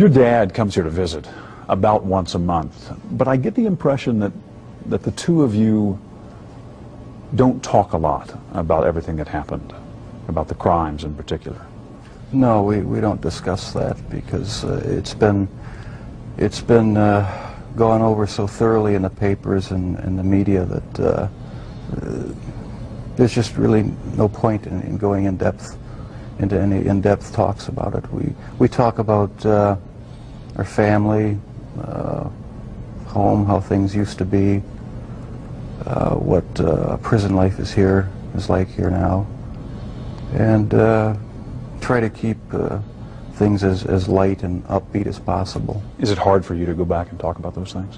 Your dad comes here to visit about once a month, but I get the impression that the two of you don't talk a lot about everything that happened, about the crimes in particular. No, we don't discuss that because it's been gone over so thoroughly in the papers and the media that there's just really no point in going into any in-depth talks about it. We talk about our family, home, how things used to be, what prison life is like here now, and try to keep things as light and upbeat as possible. Is it hard for you to go back and talk about those things?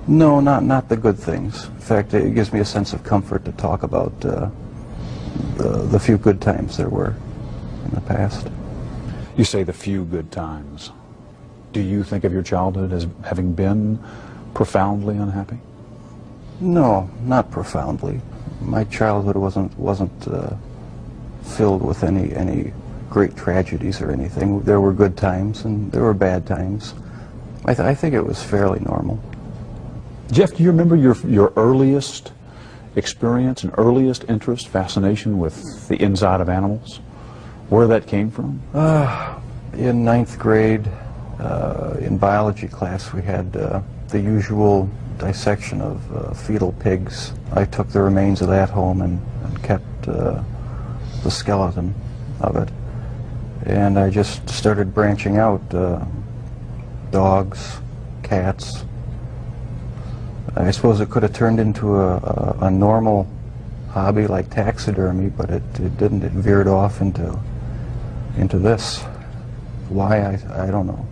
No, not the good things. In fact, it gives me a sense of comfort to talk about the few good times there were in the past. You say the few good times. Do you think of your childhood as having been profoundly unhappy? No, not profoundly. My childhood wasn't filled with any great tragedies or anything. There were good times and there were bad times. I think it was fairly normal. Jeff, do you remember your earliest experience and earliest interest, fascination with the inside of animals? Where that came from? In ninth grade, in biology class, we had the usual dissection of fetal pigs. I took the remains of that home and kept the skeleton of it. And I just started branching out, dogs, cats. I suppose it could have turned into a normal hobby like taxidermy, but it didn't. It veered off into this. Why, I don't know.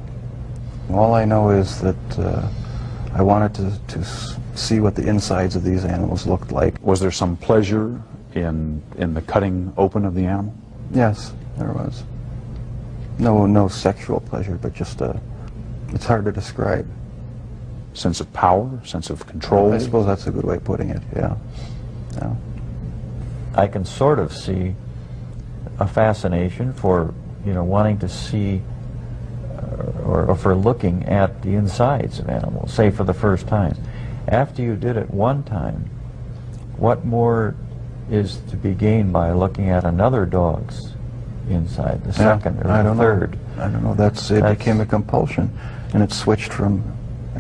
All I know is that I wanted to see what the insides of these animals looked like. Was there some pleasure in the cutting open of the animal? Yes, there was. No sexual pleasure, but just it's hard to describe. Sense of power, sense of control? I suppose that's a good way of putting it, yeah. Yeah. I can sort of see a fascination for, wanting to see or for looking at the insides of animals, say for the first time. After you did it one time, what more is to be gained by looking at another dog's inside, the second or the third? I don't know. It became a compulsion, and it switched from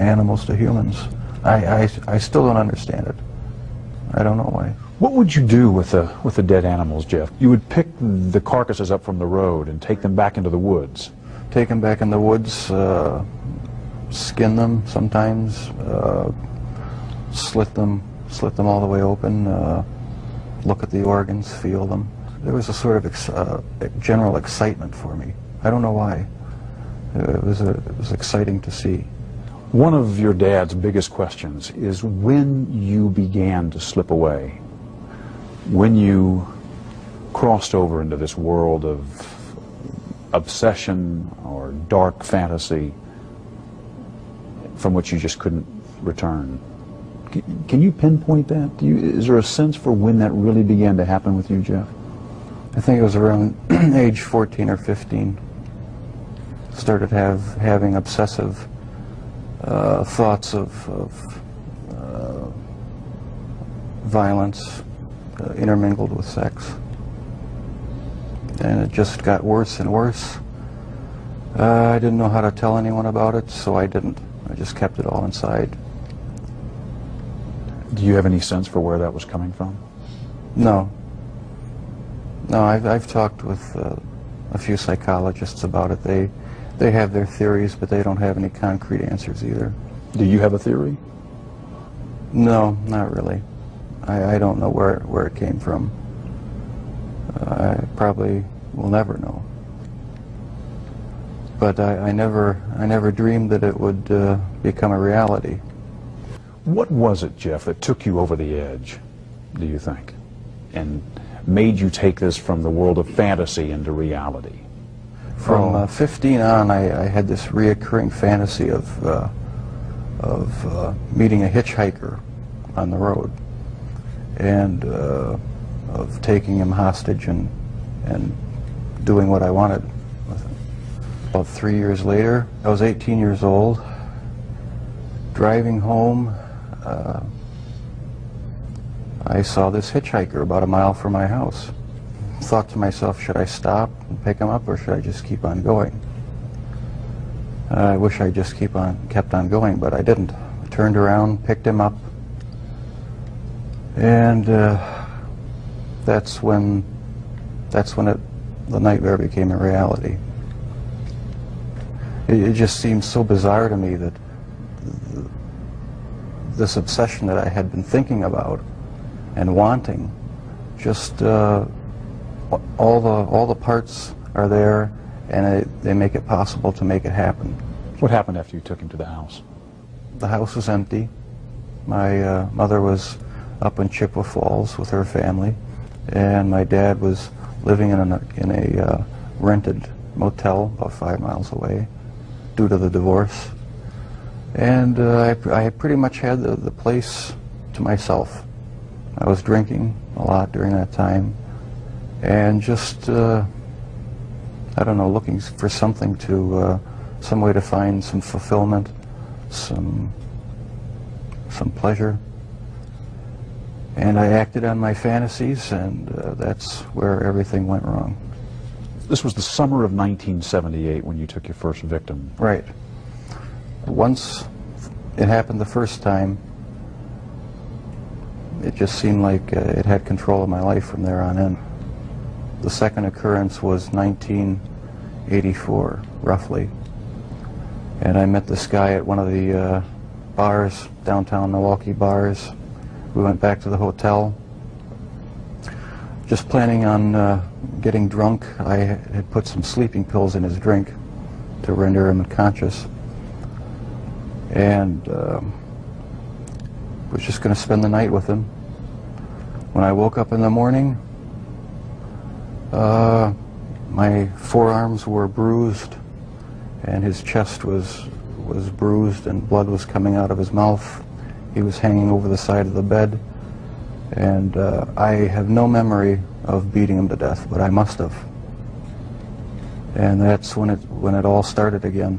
animals to humans. I still don't understand it. I don't know why. What would you do with the dead animals, Jeff? You would pick the carcasses up from the road and take them back into the woods. Take them back in the woods, skin them sometimes, slit them all the way open, look at the organs, feel them. There was a sort of general excitement for me. I don't know why. It was exciting to see. One of your dad's biggest questions is when you began to slip away, when you crossed over into this world of obsession or dark fantasy from which you just couldn't return. Can you pinpoint that? Is there a sense for when that really began to happen with you, Jeff? I think it was around age 14 or 15. Started having obsessive thoughts of violence intermingled with sex. And it just got worse and worse. I didn't know how to tell anyone about it, so I didn't. I just kept it all inside. Do you have any sense for where that was coming from? No. No, I've talked with a few psychologists about it. They have their theories, but they don't have any concrete answers either. Do you have a theory? No, not really. I don't know where it came from. I probably will never know. But I never dreamed that it would become a reality. What was it, Jeff, that took you over the edge, do you think, and made you take this from the world of fantasy into reality? From 15 on, I had this reoccurring fantasy of meeting a hitchhiker on the road, and of taking him hostage and doing what I wanted with it. About 3 years later, I was 18 years old, driving home. I saw this hitchhiker about a mile from my house. Thought to myself, should I stop and pick him up, or should I just keep on going? I wish I just kept on going, but I didn't. I turned around, picked him up, and that's when the nightmare became a reality. It just seemed so bizarre to me that this obsession that I had been thinking about and wanting, just all the parts are there, and they make it possible to make it happen. What happened after you took him to the house? The house was empty. My mother was up in Chippewa Falls with her family, and my dad was living in a rented motel about 5 miles away due to the divorce. And I pretty much had the place to myself. I was drinking a lot during that time, and just, I don't know, looking for something to, some way to find some fulfillment, some pleasure. And I acted on my fantasies, and that's where everything went wrong. This was the summer of 1978 when you took your first victim. Right. Once it happened the first time, it just seemed like it had control of my life from there on in. The second occurrence was 1984, roughly. And I met this guy at one of the bars, downtown Milwaukee bars. We went back to the hotel, just planning on getting drunk. I had put some sleeping pills in his drink to render him unconscious. And was just going to spend the night with him. When I woke up in the morning, my forearms were bruised, and his chest was bruised, and blood was coming out of his mouth. He was hanging over the side of the bed, and I have no memory of beating him to death, but I must have. And that's when it all started again.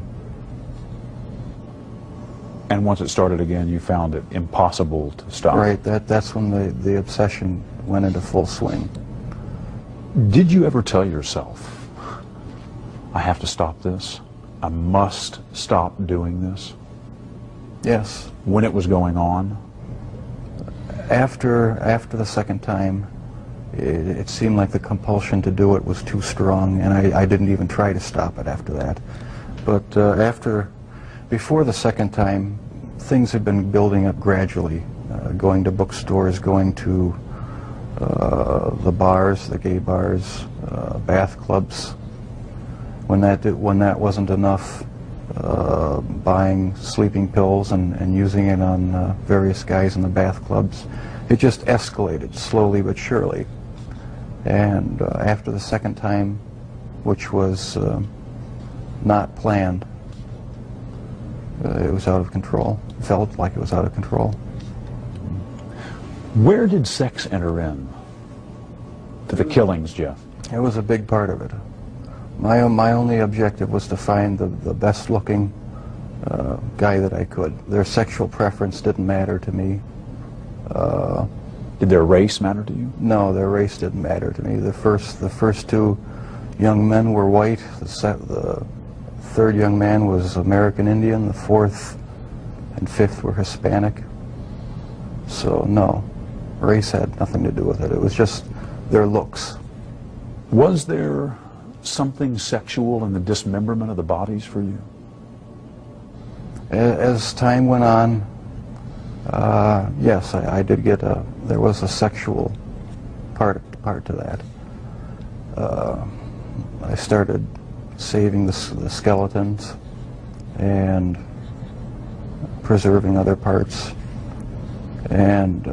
And once it started again, you found it impossible to stop. Right, that's when the obsession went into full swing. Did you ever tell yourself, I have to stop this? I must stop doing this? Yes. When it was going on? After the second time, it seemed like the compulsion to do it was too strong, and I didn't even try to stop it after that. But before the second time, things had been building up gradually, going to bookstores, going to the bars, the gay bars, bath clubs. When that wasn't enough, buying sleeping pills and using it on various guys in the bath clubs. It just escalated slowly but surely. And after the second time, which was not planned, it was out of control. It felt like it was out of control. Where did sex enter in to the killings, Jeff? It was a big part of it. My only objective was to find the best-looking guy that I could. Their sexual preference didn't matter to me. Did their race matter to you? No, their race didn't matter to me. The first two young men were white. The third young man was American Indian. The fourth and fifth were Hispanic. So no, race had nothing to do with it. It was just their looks. Was there something sexual in the dismemberment of the bodies for you? As time went on, yes, I did get there was a sexual part to that. I started saving the skeletons and preserving other parts, and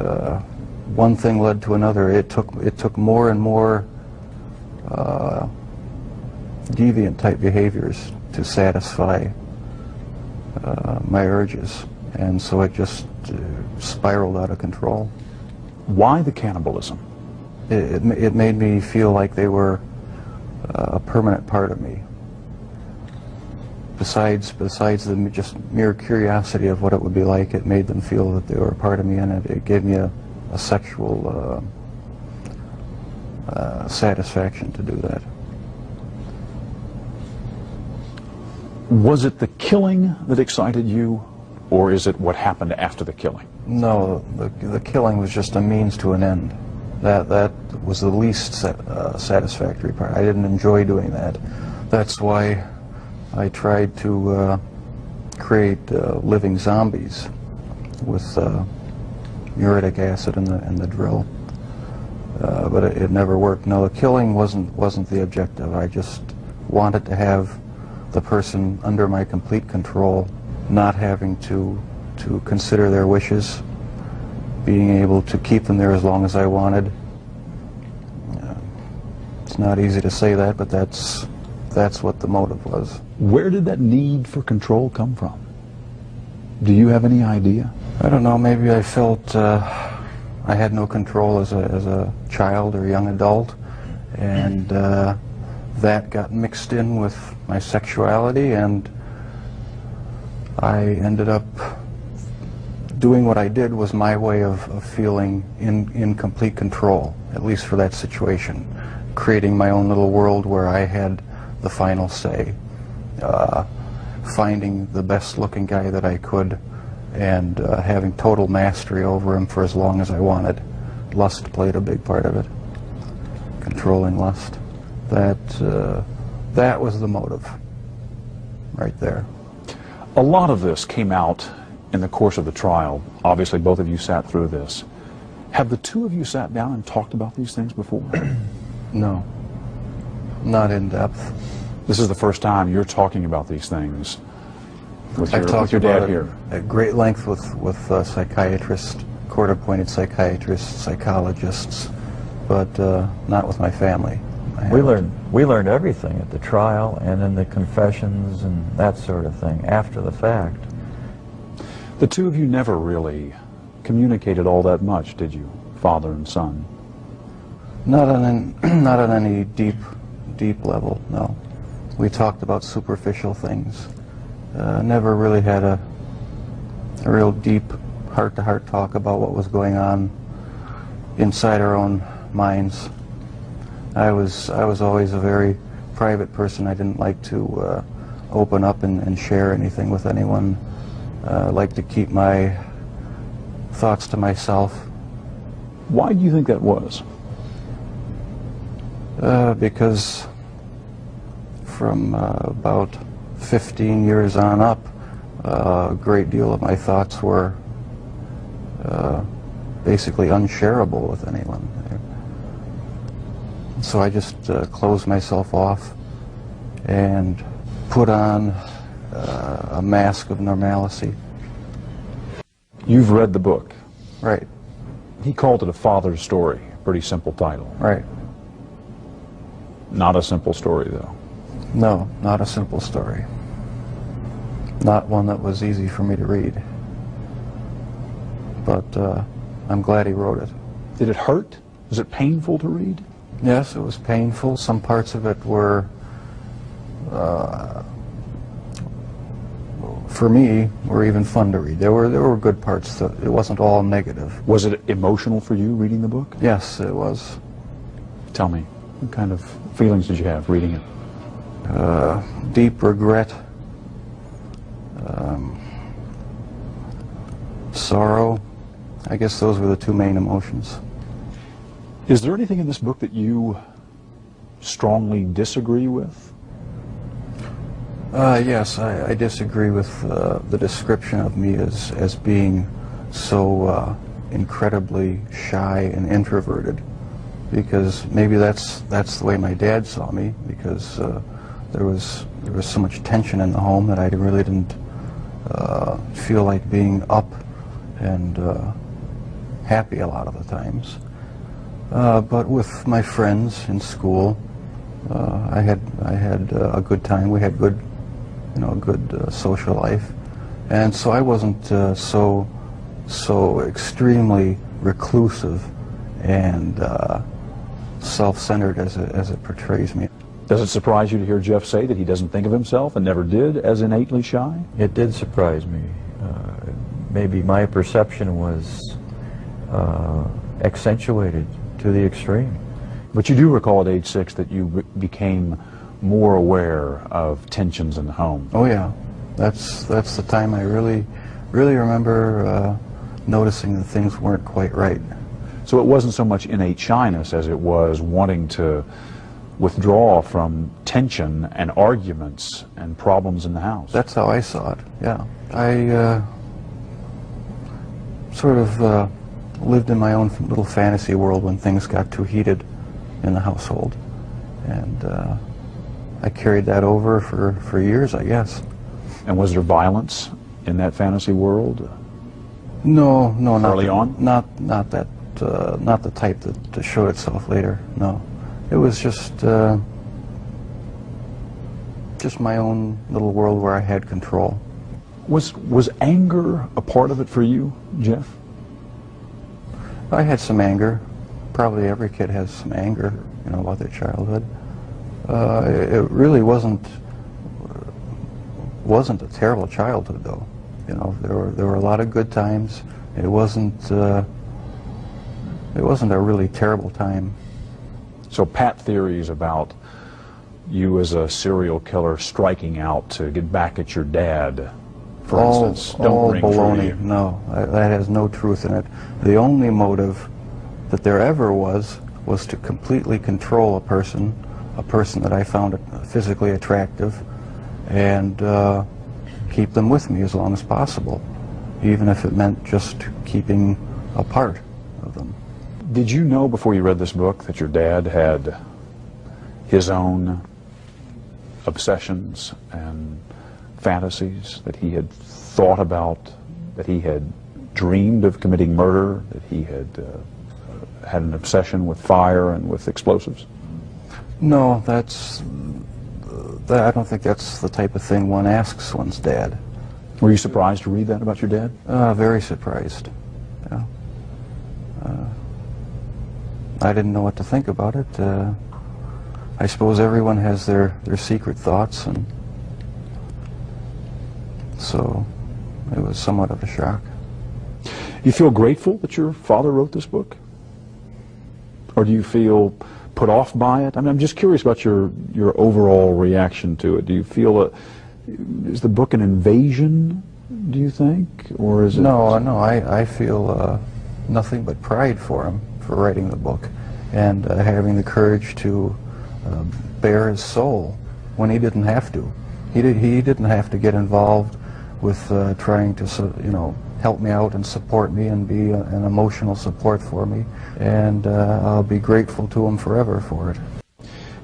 one thing led to another. It took more and more deviant type behaviors to satisfy my urges, and so it just spiraled out of control. Why the cannibalism? It made me feel like they were a permanent part of me. Besides the just mere curiosity of what it would be like, it made them feel that they were a part of me, and it gave me a sexual satisfaction to do that. Was it the killing that excited you, or is it what happened after the killing? No, the killing was just a means to an end. That was the least satisfactory part. I didn't enjoy doing that. That's why I tried to create living zombies with uric acid in the drill, but it never worked. No, the killing wasn't the objective. I just wanted to have the person under my complete control, not having to consider their wishes, being able to keep them there as long as I wanted. It's not easy to say that, but that's what the motive was. Where did that need for control come from? Do you have any idea? I don't know, maybe I felt I had no control as a child or young adult, and that got mixed in with my sexuality, and I ended up doing what I did was my way of feeling in complete control, at least for that situation, creating my own little world where I had the final say, finding the best looking guy that I could, and having total mastery over him for as long as I wanted. Lust played a big part of it, controlling lust. That was the motive right there. A lot of this came out in the course of the trial. Obviously, both of you sat through this. Have the two of you sat down and talked about these things before? No, not in depth. This is the first time you're talking about these things with I've talked your dad about here. it at great length with psychiatrists, court-appointed psychiatrists, psychologists, but not with my family. We learned everything at the trial and in the confessions and that sort of thing after the fact. The two of you never really communicated all that much, did you, father and son? Not on any deep level, no. We talked about superficial things. Never really had a real deep heart-to-heart talk about what was going on inside our own minds. I was always a very private person. I didn't like to open up and share anything with anyone. I like to keep my thoughts to myself. Why do you think that was? Because from about 15 years on up, a great deal of my thoughts were basically unshareable with anyone. So I just closed myself off and put on a mask of normalcy. You've read the book. Right. He called it a father's story. Pretty simple title. Right. Not a simple story, though. No, not a simple story. Not one that was easy for me to read. But I'm glad he wrote it. Did it hurt? Was it painful to read? Yes, it was painful. Some parts of it were, for me, were even fun to read. There were good parts. It wasn't all negative. Was it emotional for you reading the book? Yes, it was. Tell me, what kind of feelings did you have reading it? Deep regret, sorrow. I guess those were the two main emotions. Is there anything in this book that you strongly disagree with? Yes, I disagree with the description of me as being so incredibly shy and introverted, because maybe that's the way my dad saw me, because there was so much tension in the home that I really didn't feel like being up and happy a lot of the times. But with my friends in school, I had a good time. We had good, a good social life, and so I wasn't so extremely reclusive and self-centered as it portrays me. Does it surprise you to hear Jeff say that he doesn't think of himself and never did as innately shy? It did surprise me. Maybe my perception was accentuated to the extreme. But you do recall at age 6 that you became more aware of tensions in the home. Oh yeah, that's the time I really remember noticing that things weren't quite right. So it wasn't so much innate shyness as it was wanting to withdraw from tension and arguments and problems in the house. That's how I saw it, yeah. I sort of lived in my own little fantasy world when things got too heated in the household. And I carried that over for years, I guess. And was there violence in that fantasy world? No, not early on? Not that, not the type that showed itself later. No, it was just my own little world where I had control. Was anger a part of it for you, Jeff? I had some anger. Probably every kid has some anger, you know, about their childhood. It really wasn't a terrible childhood, though. You know, there were a lot of good times. It wasn't a really terrible time. So pat theories about you as a serial killer striking out to get back at your dad, for instance, don't ring true to you. No, that has no truth in it. The only motive that there ever was to completely control a person that I found physically attractive, and keep them with me as long as possible, even if it meant just keeping a part of them. Did you know before you read this book that your dad had his own obsessions and fantasies, that he had thought about, that he had dreamed of committing murder, that he had had an obsession with fire and with explosives? No, I don't think that's the type of thing one asks one's dad. Were you surprised to read that about your dad? Very surprised. Yeah. I didn't know what to think about it. I suppose everyone has their secret thoughts, and so it was somewhat of a shock. You feel grateful that your father wrote this book? Or do you feel put off by it? I mean, I'm just curious about your overall reaction to it. Do you feel is the book an invasion, do you think? Or is it... No, I feel nothing but pride for him for writing the book, and having the courage to bare his soul when he didn't have to. He didn't have to get involved with trying to, you know, help me out and support me and be an emotional support for me, and I'll be grateful to him forever for it.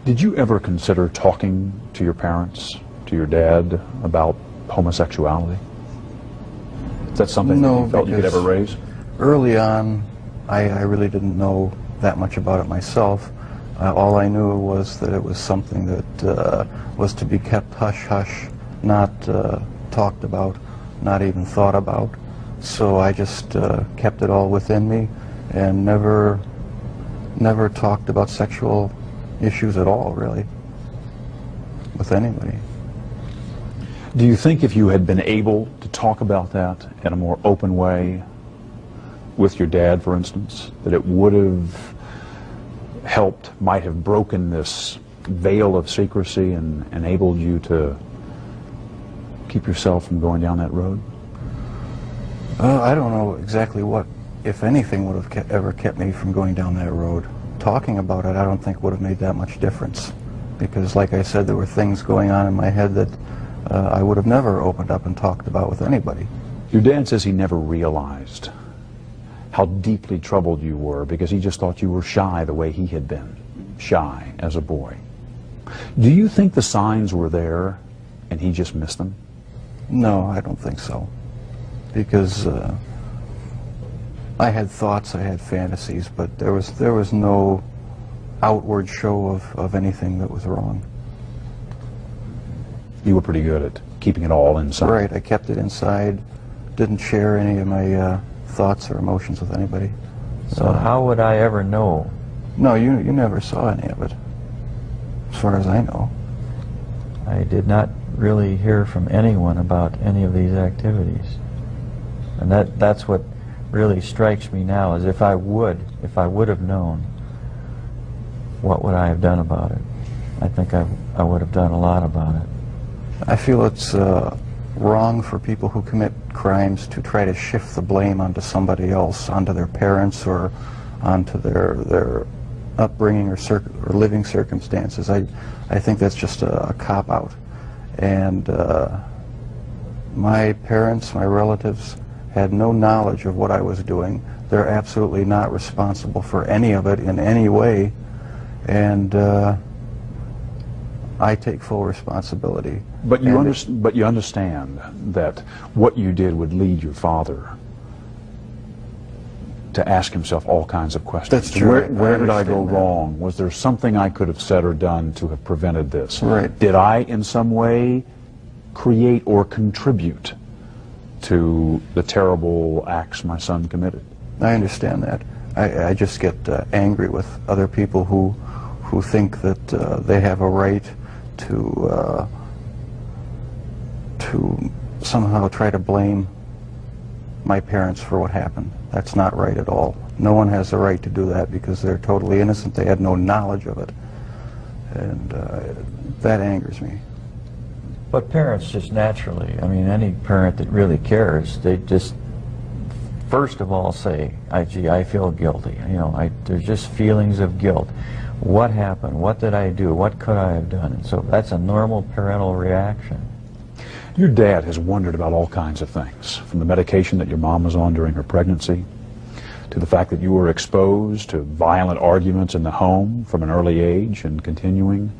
Did you ever consider talking to your parents, to your dad, about homosexuality? Is that something that you felt you could ever raise? Early on, I really didn't know that much about it myself. All I knew was that it was something that was to be kept hush-hush, not talked about, not even thought about. So I just kept it all within me and never talked about sexual issues at all, really, with anybody. Do you think if you had been able to talk about that in a more open way with your dad, for instance, that it would have helped, might have broken this veil of secrecy and enabled you to keep yourself from going down that road? I don't know exactly what, if anything, would have ever kept me from going down that road. Talking about it, I don't think would have made that much difference, because, like I said, there were things going on in my head that I would have never opened up and talked about with anybody. Your dad says he never realized how deeply troubled you were because he just thought you were shy the way he had been, shy as a boy. Do you think the signs were there and he just missed them? No, I don't think so. Because I had thoughts, I had fantasies, but there was no outward show of anything that was wrong. You were pretty good at keeping it all inside. Right, I kept it inside, didn't share any of my thoughts or emotions with anybody. So how would I ever know? No, you never saw any of it. far as I know. I did not really hear from anyone about any of these activities. And that's what really strikes me now, is if I would have known, what would I have done about it? I think I would have done a lot about it. I feel it's wrong for people who commit crimes to try to shift the blame onto somebody else, onto their parents or onto their upbringing or living circumstances. I think that's just a cop-out. And my parents, my relatives, had no knowledge of what I was doing. They're absolutely not responsible for any of it in any way. And I take full responsibility. But you understand that what you did would lead your father to ask himself all kinds of questions. That's true. Where did I go wrong? Was there something I could have said or done to have prevented this? Right. Did I in some way create or contribute to the terrible acts my son committed? I understand that. I just get angry with other people who think that they have a right to somehow try to blame my parents for what happened. That's not right at all. No one has the right to do that because they're totally innocent. They had no knowledge of it. And that angers me. But parents just naturally, I mean, any parent that really cares, they just first of all say, gee, I feel guilty. You know, there's just feelings of guilt. What happened? What did I do? What could I have done? And so that's a normal parental reaction. Your dad has wondered about all kinds of things, from the medication that your mom was on during her pregnancy, to the fact that you were exposed to violent arguments in the home from an early age and continuing,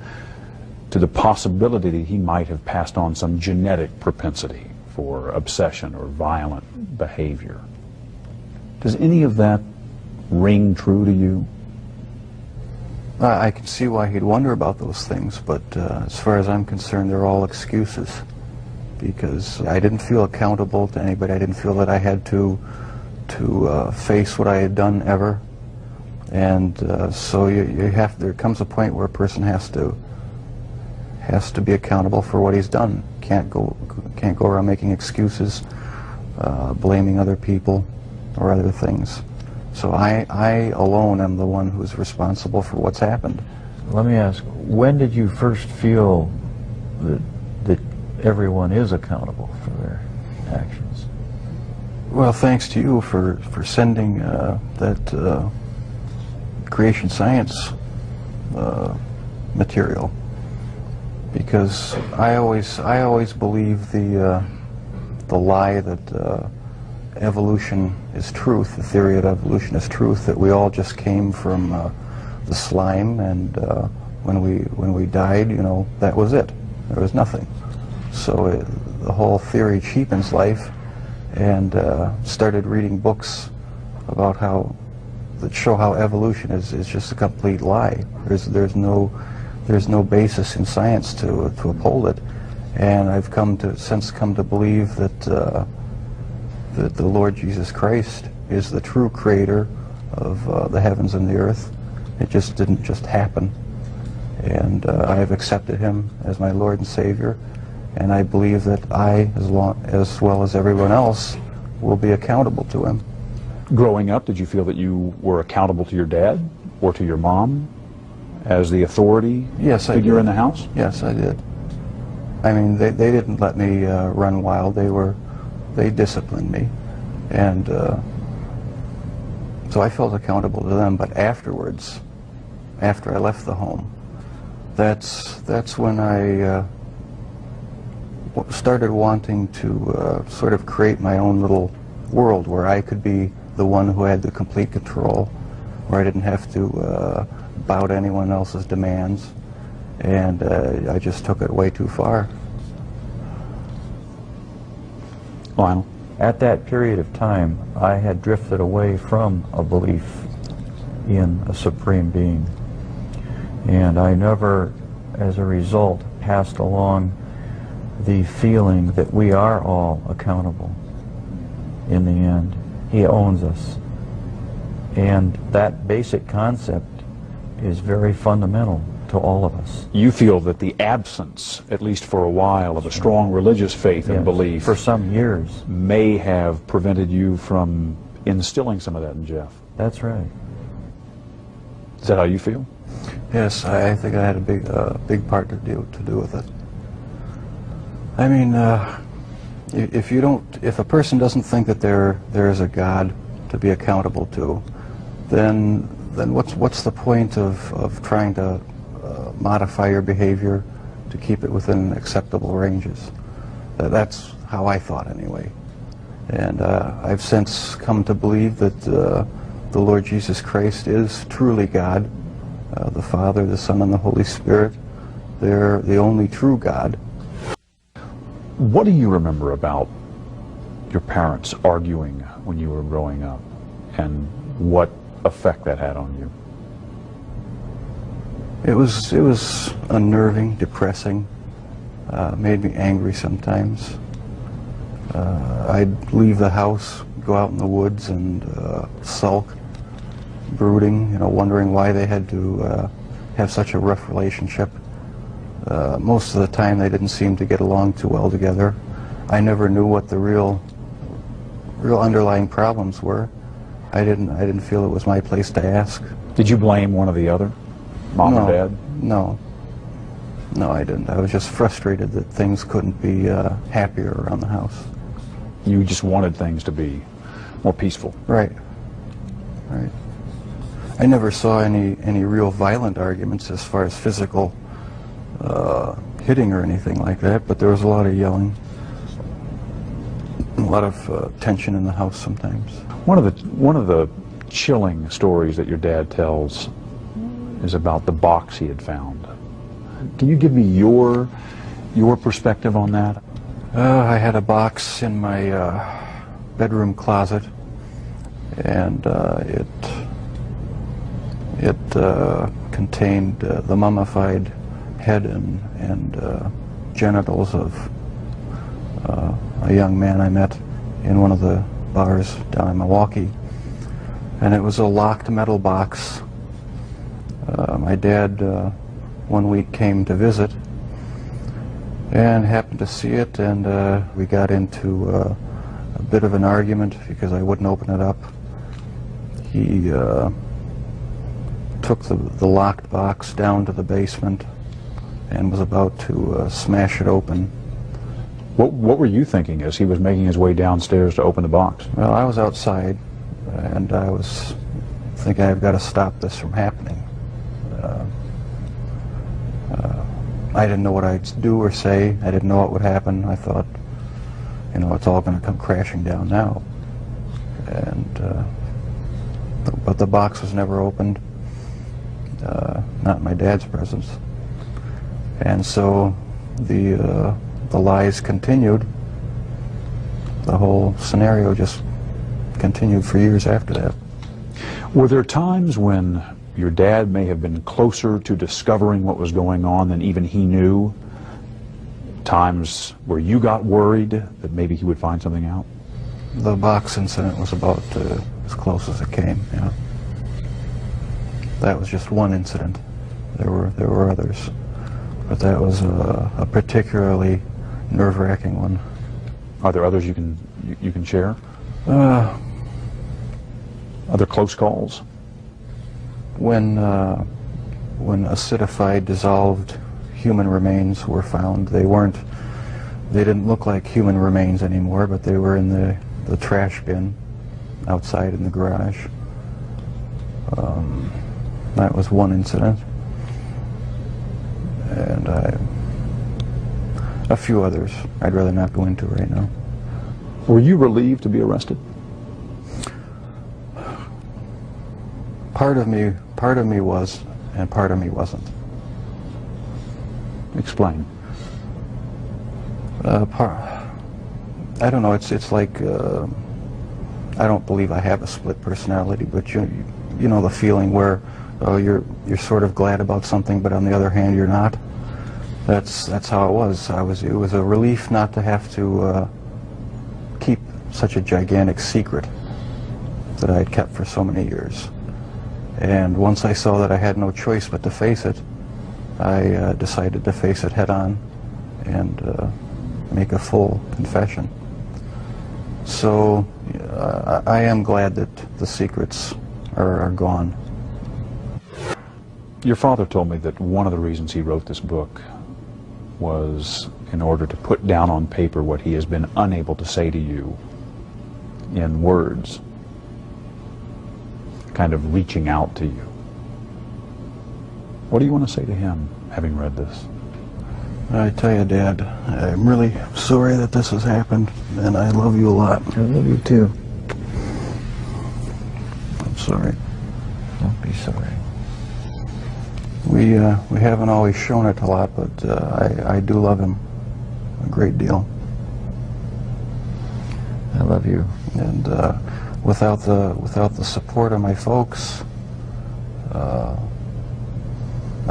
to the possibility that he might have passed on some genetic propensity for obsession or violent behavior. Does any of that ring true to you? I can see why he'd wonder about those things, but as far as I'm concerned, they're all excuses. Because I didn't feel accountable to anybody. I didn't feel that I had to face what I had done ever. And so there comes a point where a person has to be accountable for what he's done. Can't go around making excuses, blaming other people or other things. So I alone am the one who's responsible for what's happened. Let me ask, when did you first feel that everyone is accountable for their actions? Well, thanks to you for sending that creation science material, because I always believe the lie that evolution is truth, the theory of evolution is truth, that we all just came from the slime, and when we died, you know, that was it. There was nothing. So the whole theory cheapens life, and started reading books about that show how evolution is just a complete lie. There's no basis in science to uphold it, and I've since come to believe that the Lord Jesus Christ is the true creator of the heavens and the earth. It just didn't just happen, and I have accepted Him as my Lord and Savior. And I believe that I, as well as everyone else, will be accountable to Him. Growing up, did you feel that you were accountable to your dad or to your mom as the authority figure in the house? Yes, I did. I mean, they didn't let me run wild. They disciplined me, and so I felt accountable to them. But afterwards, after I left the home, that's when I started wanting to sort of create my own little world where I could be the one who had the complete control, where I didn't have to bow to anyone else's demands, and I just took it way too far. Lionel? At that period of time, I had drifted away from a belief in a supreme being, and I never, as a result, passed along the feeling that we are all accountable in the end. He owns us. And that basic concept is very fundamental to all of us. You feel that the absence, at least for a while, of a strong religious faith and Yes, belief for some years. may have prevented you from instilling some of that in Jeff. That's right. Is that how you feel? Yes, I think I had a big part to do with it. I mean, if a person doesn't think that there is a God to be accountable to, then what's the point of trying to modify your behavior to keep it within acceptable ranges? That's how I thought anyway. And I've since come to believe that the Lord Jesus Christ is truly God, the Father, the Son, and the Holy Spirit. They're the only true God. What do you remember about your parents arguing when you were growing up, and what effect that had on you? It was unnerving, depressing, made me angry sometimes. I'd leave the house, go out in the woods and sulk, brooding, wondering why they had to have such a rough relationship. Most of the time they didn't seem to get along too well together. I never knew what the real underlying problems were. I didn't feel it was my place to ask. Did you blame one or the other? Mom or Dad? No, I didn't. I was just frustrated that things couldn't be happier around the house. You just wanted things to be more peaceful. Right. I never saw any real violent arguments as far as physical hitting or anything like that, but there was a lot of yelling, a lot of tension in the house sometimes. One of the chilling stories that your dad tells is about the box he had found. Can you give me your perspective on that? I had a box in my bedroom closet, and it contained the mummified head and genitals of a young man I met in one of the bars down in Milwaukee. And it was a locked metal box. My dad one week came to visit and happened to see it, and we got into a bit of an argument because I wouldn't open it up. He took the locked box down to the basement and was about to smash it open. What were you thinking as he was making his way downstairs to open the box? Well, I was outside, and I was thinking I've got to stop this from happening. I didn't know what I'd do or say. I didn't know what would happen. I thought, it's all going to come crashing down now. And but the box was never opened, not in my dad's presence. And so the lies continued. The whole scenario just continued for years after that. Were there times when your dad may have been closer to discovering what was going on than even he knew? Times where you got worried that maybe he would find something out? The box incident was about as close as it came, yeah. That was just one incident. There were others. But that was a particularly nerve-wracking one. Are there others you can share? Other close calls? When acidified, dissolved human remains were found, they didn't look like human remains anymore, but they were in the trash bin outside in the garage. That was one incident. And a few others I'd rather not go into right now. Were you relieved to be arrested? Part of me was, and part of me wasn't. Explain. I don't know. It's like I don't believe I have a split personality, but you know the feeling where you're sort of glad about something, but on the other hand you're not. That's how it was. It was a relief not to have to keep such a gigantic secret that I had kept for so many years. And once I saw that I had no choice but to face it, I decided to face it head on and make a full confession. So I am glad that the secrets are gone. Your father told me that one of the reasons he wrote this book was in order to put down on paper what he has been unable to say to you in words, kind of reaching out to you. What do you want to say to him, having read this? I tell you, Dad, I'm really sorry that this has happened, and I love you a lot. I love you too. I'm sorry. Don't be sorry. We haven't always shown it a lot, but I do love him a great deal. I love you. And without the support of my folks, I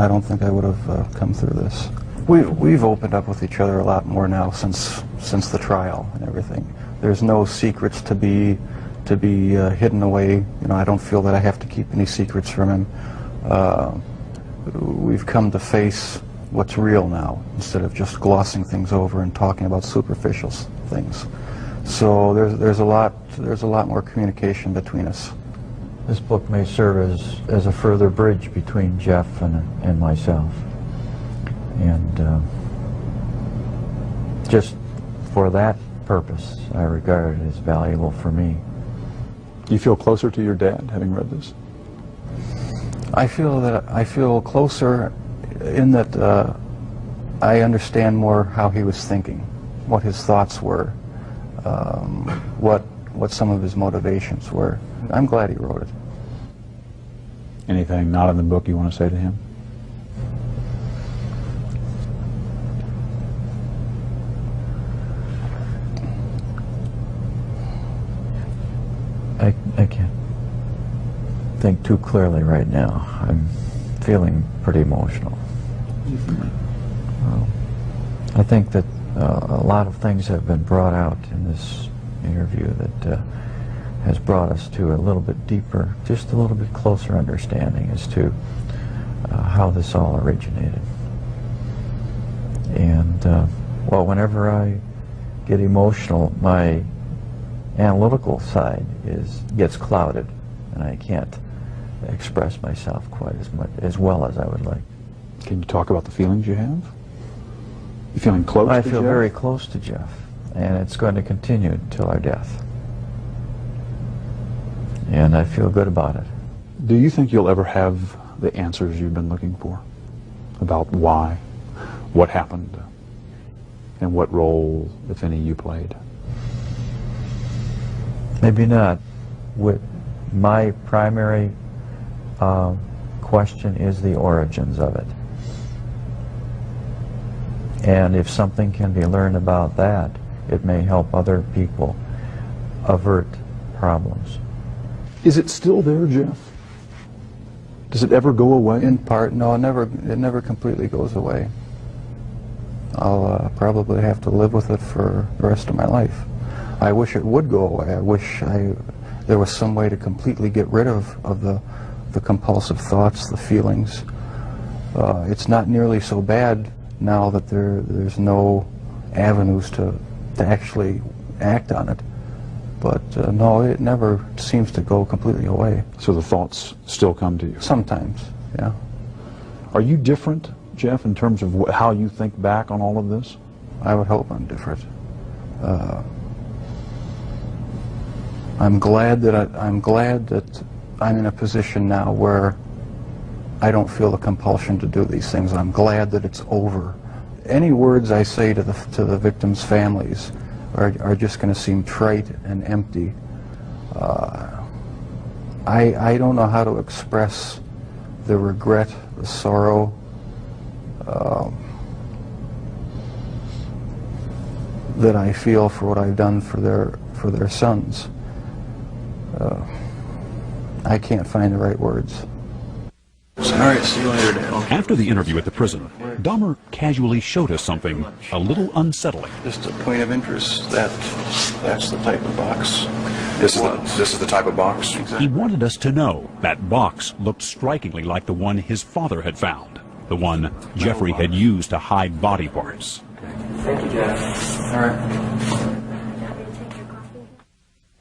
don't think I would have come through this. We've opened up with each other a lot more now since the trial and everything. There's no secrets to be hidden away. You know, I don't feel that I have to keep any secrets from him. We've come to face what's real now instead of just glossing things over and talking about superficial things. So there's a lot more communication between us. This book may serve as a further bridge between Jeff and myself. And just for that purpose, I regard it as valuable for me. Do you feel closer to your dad, having read this? I feel closer in that I understand more how he was thinking, what his thoughts were, what some of his motivations were. I'm glad he wrote it. Anything not in the book you want to say to him? I can't think too clearly right now. I'm feeling pretty emotional. I think that a lot of things have been brought out in this interview that has brought us to a little bit deeper, just a little bit closer understanding as to how this all originated. And, well, whenever I get emotional, my analytical side gets clouded, and I can't express myself quite as well as I would like. Can you talk about the feelings you have? You feeling close to Jeff? I feel very close to Jeff, and it's going to continue until our death. And I feel good about it. Do you think you'll ever have the answers you've been looking for about why, what happened, and what role, if any, you played? Maybe not. My primary question is the origins of it. And if something can be learned about that, it may help other people avert problems. Is it still there, Jeff? Does it ever go away? In part, no, it never completely goes away. I'll probably have to live with it for the rest of my life. I wish it would go away. I wish there was some way to completely get rid of the compulsive thoughts, the feelings. It's not nearly so bad now that there's no avenues to actually act on it. But no, it never seems to go completely away. So the thoughts still come to you? Sometimes, yeah. Are you different, Jeff, in terms of how you think back on all of this? I would hope I'm different. I'm glad that I'm in a position now where I don't feel the compulsion to do these things. I'm glad that it's over. Any words I say to the victims' families are just going to seem trite and empty. I don't know how to express the regret, the sorrow, that I feel for what I've done for their sons. I can't find the right words. All right, see you later, Dad. After the interview at the prison, Dahmer casually showed us something a little unsettling. Just a point of interest, that's the type of box. This is the type of box? He wanted us to know that box looked strikingly like the one his father had found. the one Jeffrey had used to hide body parts. Thank you, Jeff. All right.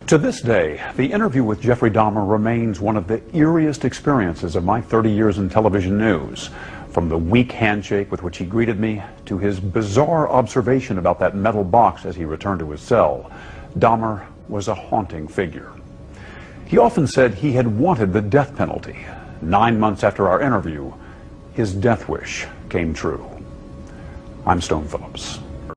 To this day, the interview with Jeffrey Dahmer remains one of the eeriest experiences of my 30 years in television news. From the weak handshake with which he greeted me to his bizarre observation about that metal box as he returned to his cell, Dahmer was a haunting figure. He often said he had wanted the death penalty. 9 months after our interview, his death wish came true. I'm Stone Phillips.